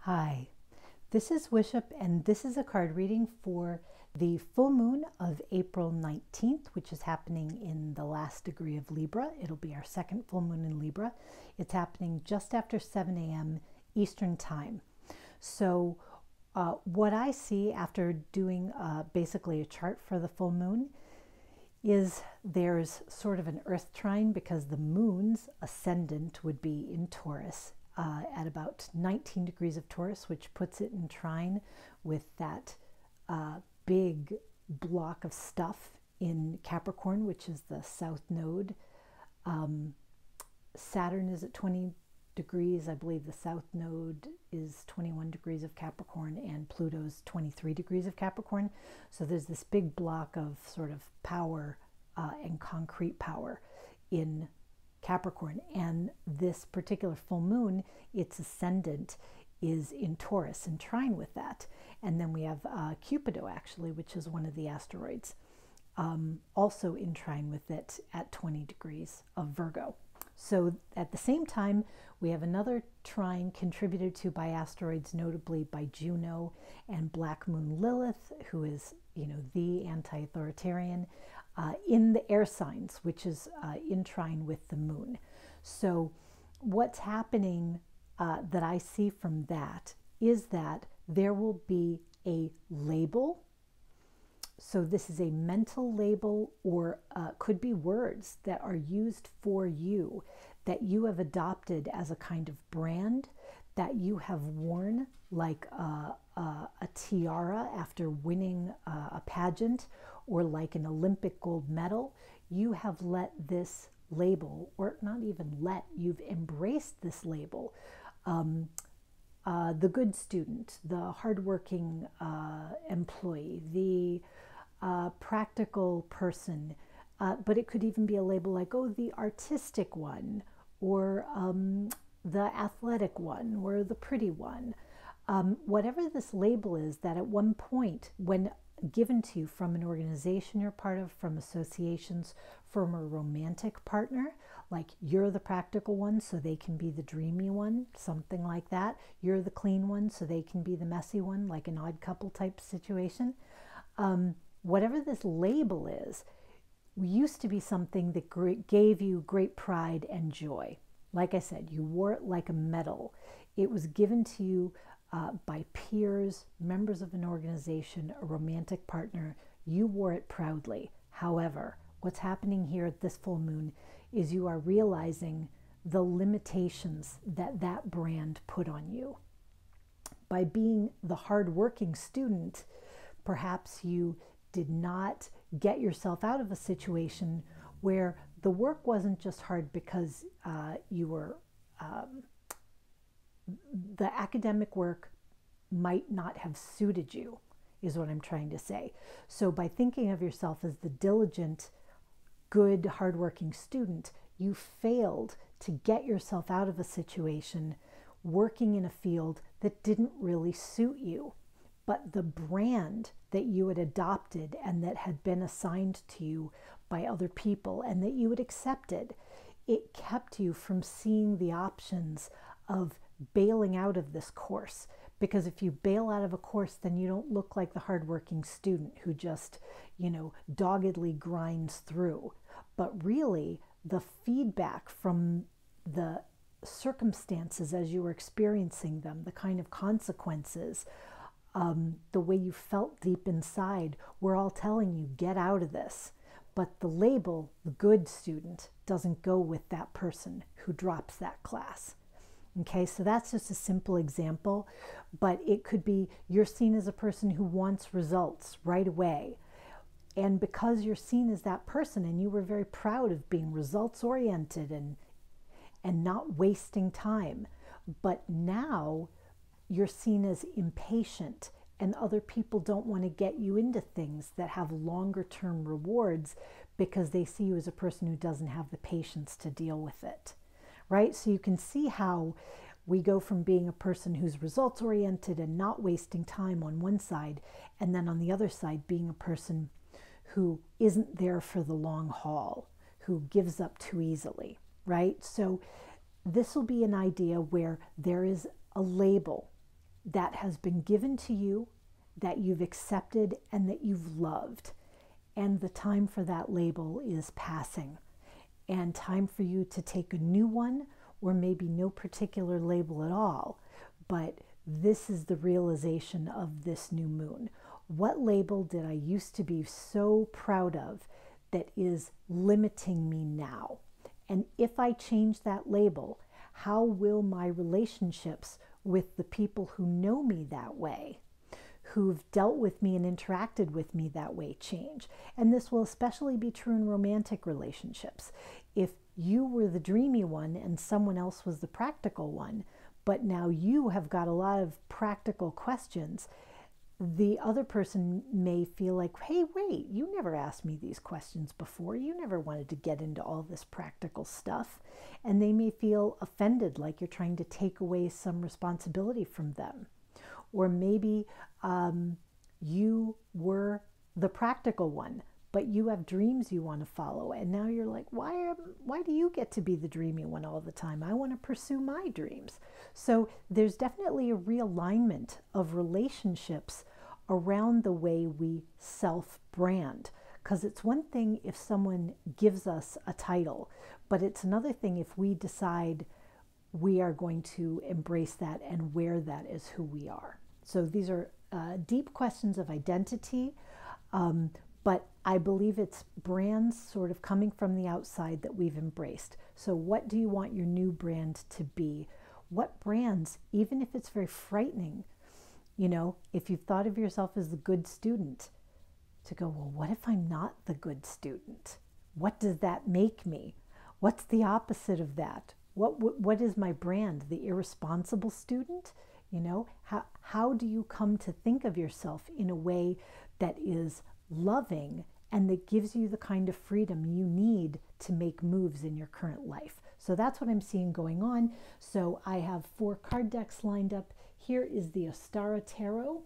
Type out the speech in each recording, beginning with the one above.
Hi, this is Wishop, and this is a card reading for the full moon of April 19th, which is happening in the last degree of Libra. It'll be our second full moon in Libra. It's happening just after 7 a.m. Eastern Time. So what I see after doing basically a chart for the full moon is there's sort of an earth trine because the moon's ascendant would be in Taurus at about 19 degrees of Taurus, which puts it in trine with that big block of stuff in Capricorn, which is the south node. Saturn is at 20 degrees. I believe the south node is 21 degrees of Capricorn, and Pluto's 23 degrees of Capricorn. So there's this big block of sort of power and concrete power in Capricorn, and this particular full moon, its ascendant is in Taurus in trine with that. And then we have Cupido, actually, which is one of the asteroids, also in trine with it at 20 degrees of Virgo. So at the same time, we have another trine contributed to by asteroids, notably by Juno and Black Moon Lilith, who is, the anti-authoritarian, in the air signs, which is in trine with the moon. So what's happening that I see from that is that there will be a label. So this is a mental label, or could be words that are used for you, that you have adopted as a kind of brand, that you have worn like a tiara after winning a pageant, or like an Olympic gold medal. You have let this label, or not even let, you've embraced this label. The good student, the hardworking employee, the practical person, but it could even be a label like, the artistic one, or the athletic one, or the pretty one. Whatever this label is, that at one point, when given to you from an organization you're part of, from associations, from a romantic partner, like you're the practical one so they can be the dreamy one, something like that. You're the clean one so they can be the messy one, like an Odd Couple type situation. Whatever this label is, used to be something that gave you great pride and joy. Like I said, you wore it like a medal. It was given to you by peers, members of an organization, a romantic partner. You wore it proudly. However, what's happening here at this full moon is you are realizing the limitations that that brand put on you. By being the hardworking student, perhaps you did not get yourself out of a situation where the work wasn't just hard because you were the academic work might not have suited you, is what I'm trying to say. So by thinking of yourself as the diligent, good, hardworking student, you failed to get yourself out of a situation working in a field that didn't really suit you. But the brand that you had adopted and that had been assigned to you by other people and that you had accepted, it kept you from seeing the options of bailing out of this course. Because if you bail out of a course, then you don't look like the hardworking student who just, doggedly grinds through. But really, the feedback from the circumstances as you were experiencing them, the kind of consequences, the way you felt deep inside, were all telling you, get out of this. But the label, the good student, doesn't go with that person who drops that class. Okay, so that's just a simple example, but it could be you're seen as a person who wants results right away. And because you're seen as that person and you were very proud of being results oriented and not wasting time, but now you're seen as impatient and other people don't want to get you into things that have longer term rewards because they see you as a person who doesn't have the patience to deal with it. Right? So you can see how we go from being a person who's results oriented and not wasting time on one side, and then on the other side being a person who isn't there for the long haul, who gives up too easily, right? So this will be an idea where there is a label that has been given to you, that you've accepted, and that you've loved. And the time for that label is passing. And time for you to take a new one, or maybe no particular label at all. But this is the realization of this new moon. What label did I used to be so proud of that is limiting me now? And if I change that label, how will my relationships with the people who know me that way, who've dealt with me and interacted with me that way, change? And this will especially be true in romantic relationships. If you were the dreamy one and someone else was the practical one, but now you have got a lot of practical questions, the other person may feel like, hey, wait, you never asked me these questions before. You never wanted to get into all this practical stuff. And they may feel offended, like you're trying to take away some responsibility from them. Or maybe you were the practical one, but you have dreams you want to follow. And now you're like, why do you get to be the dreamy one all the time? I want to pursue my dreams. So there's definitely a realignment of relationships around the way we self-brand. Because it's one thing if someone gives us a title, but it's another thing if we decide we are going to embrace that and wear that as who we are. So these are deep questions of identity, but I believe it's brands sort of coming from the outside that we've embraced. So what do you want your new brand to be? What brands, even if it's very frightening, you know, if you've thought of yourself as the good student, to go, well, what if I'm not the good student? What does that make me? What's the opposite of that? What is my brand? The irresponsible student? You know, how do you come to think of yourself in a way that is loving and that gives you the kind of freedom you need to make moves in your current life? So that's what I'm seeing going on. So I have 4 card decks lined up. Here is the Ostara Tarot,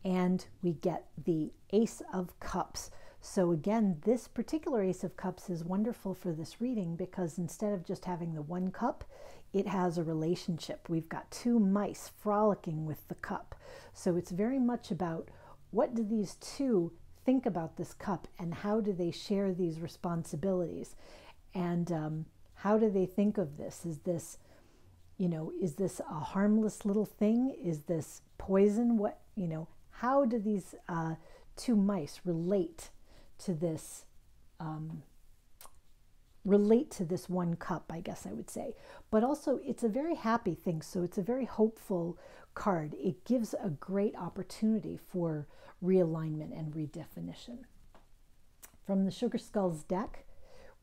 and we get the Ace of Cups. So again, this particular Ace of Cups is wonderful for this reading because instead of just having the one cup, it has a relationship. We've got 2 mice frolicking with the cup. So it's very much about what do these 2 think about this cup and how do they share these responsibilities? And how do they think of this? Is this, you know, is this a harmless little thing? Is this poison? What, you know, how do these 2 mice relate to this one cup, I guess I would say. But also it's a very happy thing, so it's a very hopeful card. It gives a great opportunity for realignment and redefinition. From the Sugar Skulls deck,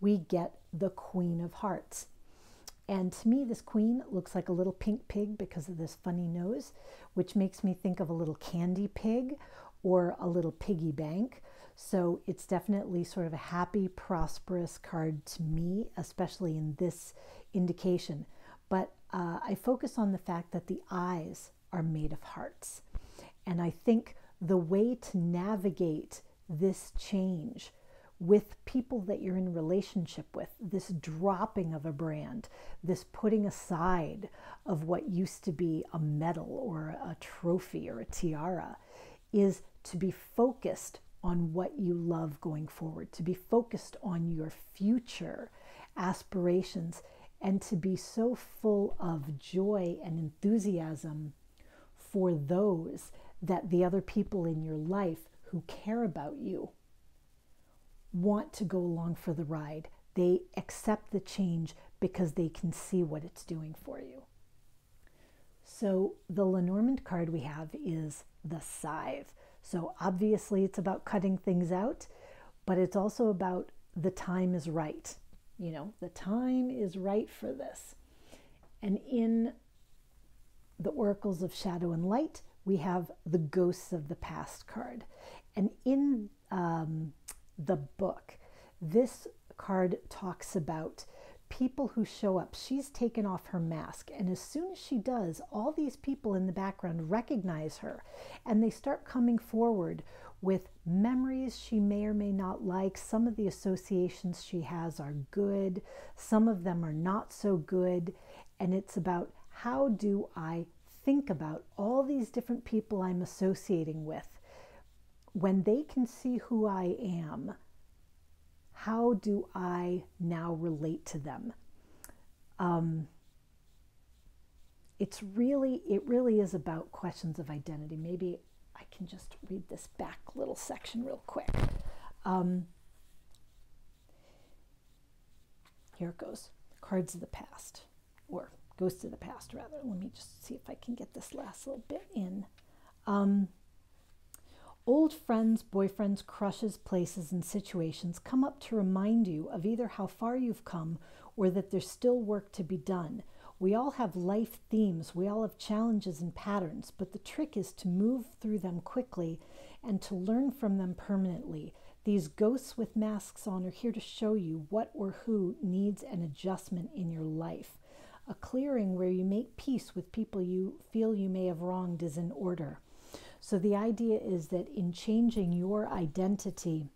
we get the Queen of Hearts. And to me, this queen looks like a little pink pig because of this funny nose, which makes me think of a little candy pig or a little piggy bank. So it's definitely sort of a happy, prosperous card to me, especially in this indication. But I focus on the fact that the eyes are made of hearts. And I think the way to navigate this change with people that you're in relationship with, this dropping of a brand, this putting aside of what used to be a medal or a trophy or a tiara, is to be focused on what you love going forward, to be focused on your future aspirations, and to be so full of joy and enthusiasm for those that the other people in your life who care about you want to go along for the ride. They accept the change because they can see what it's doing for you. So the Lenormand card we have is the Scythe. So obviously it's about cutting things out, but it's also about the time is right. You know, the time is right for this. And in the Oracles of Shadow and Light, we have the Ghosts of the Past card. And in the book, this card talks about people who show up. She's taken off her mask, and as soon as she does, all these people in the background recognize her, and they start coming forward with memories she may or may not like. Some of the associations she has are good, some of them are not so good, and it's about how do I think about all these different people I'm associating with, when they can see who I am, how do I now relate to them? It really is about questions of identity. Maybe I can just read this back little section real quick. Here it goes. Cards of the past, or ghosts of the past, rather. Let me just see if I can get this last little bit in. Old friends, boyfriends, crushes, places, and situations come up to remind you of either how far you've come or that there's still work to be done. We all have life themes, we all have challenges and patterns, but the trick is to move through them quickly and to learn from them permanently. These ghosts with masks on are here to show you what or who needs an adjustment in your life. A clearing where you make peace with people you feel you may have wronged is in order. So the idea is that in changing your identity,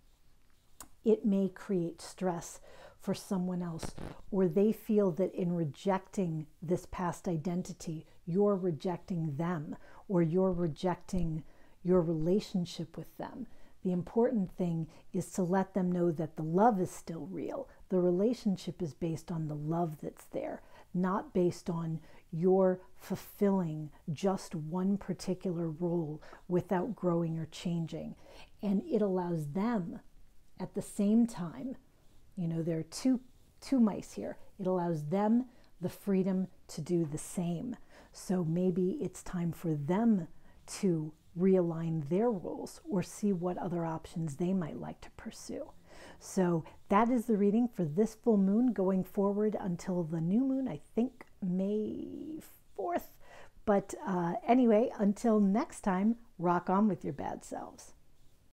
it may create stress for someone else, or they feel that in rejecting this past identity, you're rejecting them, or you're rejecting your relationship with them. The important thing is to let them know that the love is still real. The relationship is based on the love that's there, not based on your fulfilling just one particular role without growing or changing. And it allows them at the same time, there are two mice here. It allows them the freedom to do the same. So maybe it's time for them to realign their roles or see what other options they might like to pursue. So that is the reading for this full moon going forward until the new moon, I think May 4th. But anyway, until next time, rock on with your bad selves.